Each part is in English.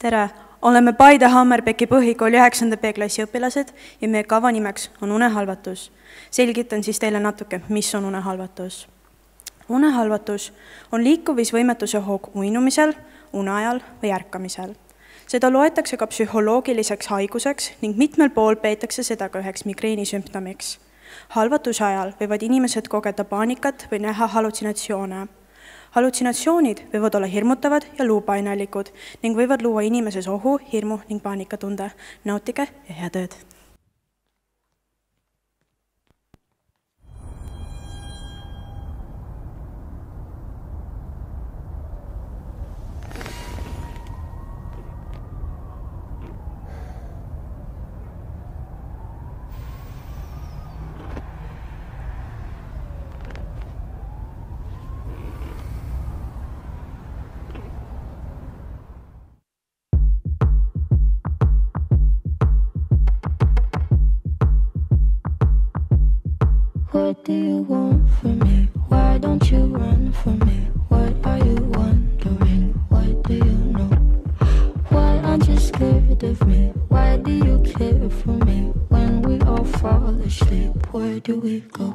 tere! Oleme Paide Hammerpeki põhikooli 9. B-klassi õpilased ja meie kava nimeks on unehalvatus. Selgitan siis teile natuke, mis on unehalvatus. Unehalvatus on liikumisvõimetuse hoog uinumisel, une ajal või ärkamisel. Seda loetakse ka psühholoogiliseks haiguseks ning mitmel pool peetakse seda ka üheks migreenisümptomiks. Halvatuse ajal võivad inimesed kogeda paanikat või näha hallutsinatsioone. Hallutsinatsioonid võivad olla hirmutavad ja luupainelikud ning võivad luua inimeses ohu, hirmu ning paanikatunde. Nautige ja head ööd! What do you want from me? Why don't you run from me? What are you wondering? What do you know? Why aren't you scared of me? Why do you care for me? When we all fall asleep, where do we go?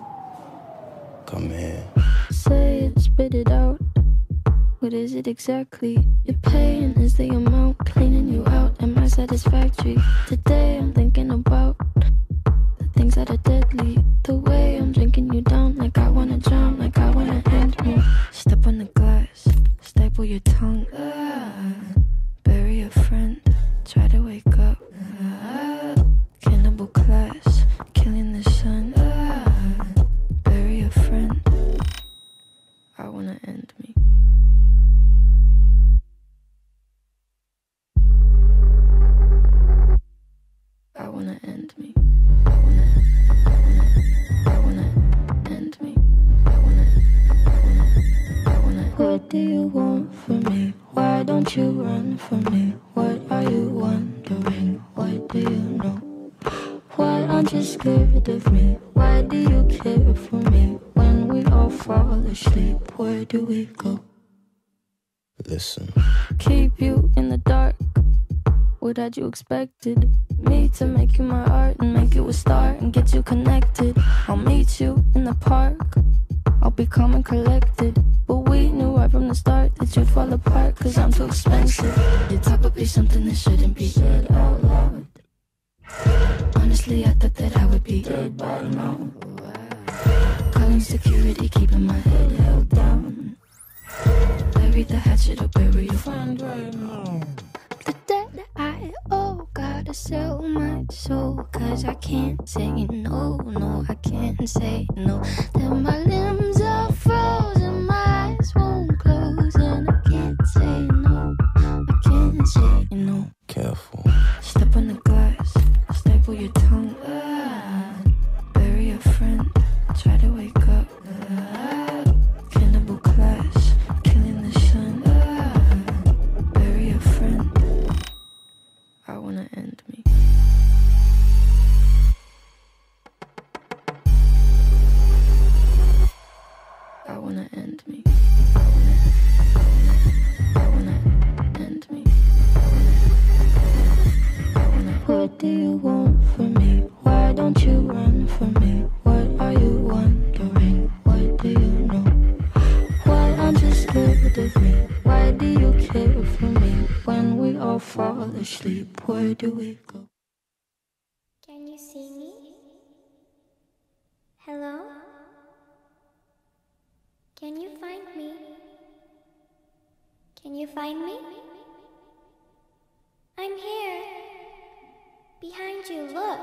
Come here. Say it, spit it out. What is it exactly? Your pain is the amount cleaning you out. Am I satisfactory? Today I'm thinking about the things that are deadly. The way I'm drinking you down, like I wanna drown, like I wanna end me. Step on the glass, staple your tongue. Bury a friend, try to wake up. Cannibal class, killing the sun. Bury a friend, I wanna end me. I wanna end me. I wanna end me. What do you want from me? Why don't you run from me? What are you wondering? What do you know? Why aren't you scared of me? Why do you care for me? When we all fall asleep, where do we go? Listen. Keep you in the dark. What had you expected? Me to make you my art and make you a star and get you connected. I'll meet you in the park. I'll be calm and collected. But we knew right from the start that you'd fall apart, cause I'm too expensive. Your talk would be something that shouldn't be said out loud. Honestly, I thought that I would be dead by now. Calling security, keeping my head held down. Bury the hatchet or bury your friend right now. The debt I owe, gotta sell my soul, cause I can't say no, no, I can't say no. Then my limbs are frozen, my eyes won't close, and I can't say no, I can't say no. Careful. Step on the glass, staple your tongue. Bury a friend, try to wake up. Cannibal class, killing the sun. Bury a friend, I wanna end me. I wanna end me. I wanna end me. What do you want from me? Why don't you run from me? What are you wondering? What do you know? Why aren't you scared of me? Why do you care for me? When we all fall asleep, where do we go? Can you see me? Hello? Can you find me? Can you find me? I'm here. Behind you, look.